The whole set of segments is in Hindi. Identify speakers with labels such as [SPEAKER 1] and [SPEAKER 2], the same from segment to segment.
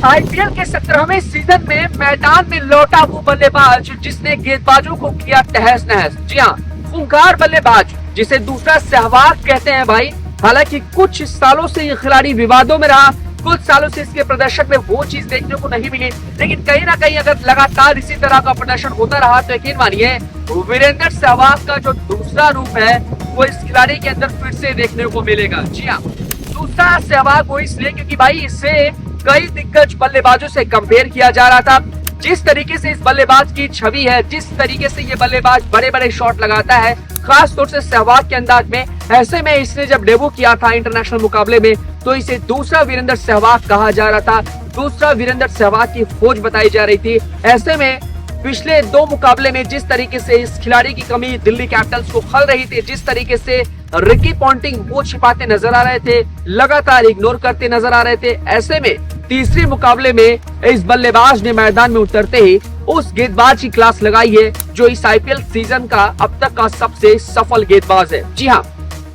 [SPEAKER 1] आईपीएल के 17वें सीजन में मैदान में लौटा वो बल्लेबाज जिसने गेंदबाजों को किया तहस नहस। जी हाँ, खूंखार बल्लेबाज जिसे दूसरा सहवाग कहते हैं भाई। हालांकि कुछ सालों से ये खिलाड़ी विवादों में रहा, कुछ सालों से इसके प्रदर्शन में वो चीज देखने को नहीं मिली, लेकिन कहीं ना कहीं अगर लगातार इसी तरह का प्रदर्शन होता रहा तो यकीन मानिए वीरेंद्र सहवाग का जो दूसरा रूप है वो इस खिलाड़ी के अंदर फिर से देखने को मिलेगा। जी हाँ, दूसरा सहवाग वो इसलिए क्योंकि भाई इससे कई दिग्गज बल्लेबाजों से कंपेयर किया जा रहा था। जिस तरीके से इस बल्लेबाज की छवि है, जिस तरीके से ये बल्लेबाज बड़े बड़े शॉट लगाता है, खास तौर से सहवाग के अंदाज में, ऐसे में इसने जब डेब्यू किया था इंटरनेशनल मुकाबले में तो इसे दूसरा वीरेंद्र सहवाग कहा जा रहा था, दूसरा वीरेंद्र सहवाग की खोज बताई जा रही थी। ऐसे में पिछले दो मुकाबले में जिस तरीके से इस खिलाड़ी की कमी दिल्ली कैपिटल्स को खल रही थी, जिस तरीके से रिकी पॉन्टिंग वो छिपाते नजर आ रहे थे, लगातार इग्नोर करते नजर आ रहे थे, ऐसे में तीसरे मुकाबले में इस बल्लेबाज ने मैदान में उतरते ही उस गेंदबाज की क्लास लगाई है जो इस आईपीएल सीजन का अब तक का सबसे सफल गेंदबाज है। जी हाँ,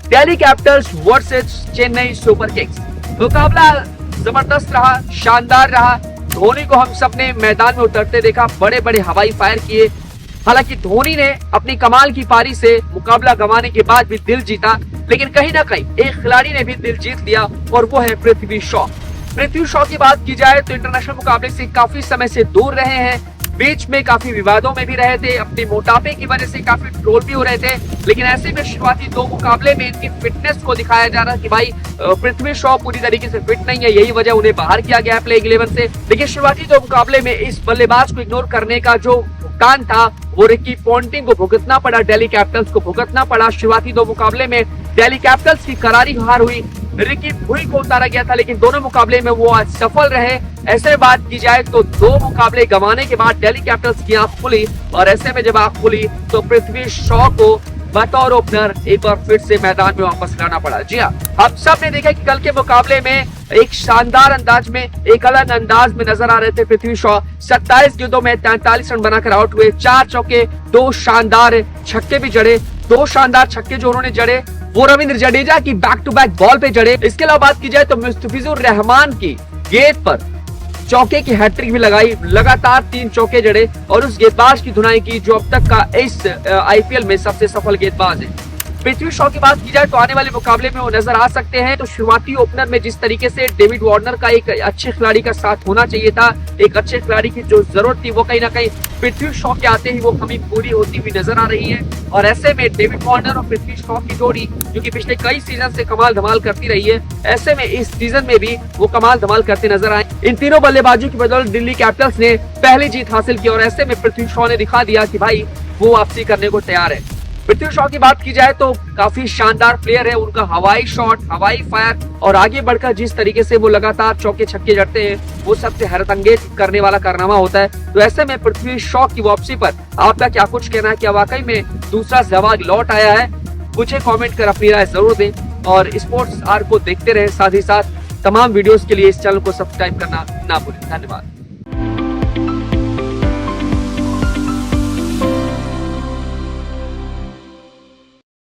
[SPEAKER 1] Delhi Capitals versus Chennai super Kings. मुकाबला जबरदस्त रहा, शानदार रहा। धोनी को हम सबने मैदान में उतरते देखा, बड़े बड़े हवाई फायर किए। हालांकि धोनी ने अपनी कमाल की पारी से मुकाबला गंवाने के बाद भी दिल जीता, लेकिन कहीं ना कहीं एक खिलाड़ी ने भी दिल जीत लिया और वो है पृथ्वी शॉ। पृथ्वी शॉ की बात की जाए तो इंटरनेशनल मुकाबले से काफी समय से दूर रहे हैं, बीच में काफी विवादों में भी रहे थे, अपने मोटापे की वजह से काफी ट्रोल भी हो रहे थे। लेकिन ऐसे में शुरुआती दो मुकाबले में इनकी फिटनेस को दिखाया जा रहा कि भाई पृथ्वी शॉ पूरी तरीके से फिट नहीं है, यही वजह उन्हें बाहर किया गया प्लेइंग 11 से। लेकिन शुरुआती दो मुकाबले में इस बल्लेबाज को इग्नोर करने का जो भुगतान था वो रिकी पॉन्टिंग को भुगतना पड़ा, दिल्ली कैपिटल्स को भुगतना पड़ा। शुरुआती दो मुकाबले में दिल्ली कैपिटल्स की करारी हार हुई, रिकी भुई को उतारा गया था, लेकिन दोनों मुकाबले में वो आज सफल रहे। ऐसे बात की जाए तो दो मुकाबले गंवाने के बाद दिल्ली कैपिटल्स की आंख खुली, और ऐसे में जब आंख खुली तो पृथ्वी शॉ को बतौर ओपनर एक बार फिर से मैदान में वापस लाना पड़ा। जी हाँ, आप सब ने देखा कि कल के मुकाबले में एक शानदार अंदाज में, एक अलग अंदाज में नजर आ रहे थे पृथ्वी शॉ। 27 गेंदों में 43 रन बनाकर आउट हुए, 4 चौके, 2 शानदार छक्के भी जड़े। 2 शानदार छक्के जो उन्होंने जड़े वो रविंद्र जडेजा की बैक टू बैक बॉल पे जड़े। इसके अलावा बात की जाए तो मुस्तफिजुर रहमान की गेंद पर चौके की हैट्रिक भी लगाई, लगातार 3 चौके जड़े और उस गेंदबाज की धुनाई की जो अब तक का इस आईपीएल में सबसे सफल गेंदबाज है। पृथ्वी शॉ की बात की जाए तो आने वाले मुकाबले में वो नजर आ सकते हैं। तो शुरुआती ओपनर में जिस तरीके से डेविड वार्नर का एक अच्छे खिलाड़ी का साथ होना चाहिए था, एक अच्छे खिलाड़ी की जो जरूरत थी वो कहीं ना कहीं पृथ्वी शॉ के आते ही वो कमी पूरी होती हुई नजर आ रही है। और ऐसे में डेविड वार्नर और पृथ्वी शॉ की जोड़ी जो कि पिछले कई सीजन से कमाल धमाल करती रही है, ऐसे में इस सीजन में भी वो कमाल धमाल करते नजर आए। इन तीनों बल्लेबाजों की बदौलत दिल्ली कैपिटल्स ने पहली जीत हासिल की और ऐसे में पृथ्वी शॉ ने दिखा दिया कि भाई वो वापसी करने को तैयार है। पृथ्वी शॉ की बात की जाए तो काफी शानदार प्लेयर है, उनका हवाई शॉट, हवाई फायर और आगे बढ़कर जिस तरीके से वो लगातार चौके छक्के जड़ते हैं वो सबसे हैरत अंगेज करने वाला कारनामा होता है। तो ऐसे में पृथ्वी शॉ की वापसी पर आपका क्या कुछ कहना है? क्या वाकई में दूसरा सहवाग लौट आया है? मुझे कमेंट कर अपनी राय जरूर दें और स्पोर्ट्स आर को देखते रहे, साथ ही साथ तमाम वीडियोस के लिए इस चैनल को सब्सक्राइब करना ना भूलें। धन्यवाद।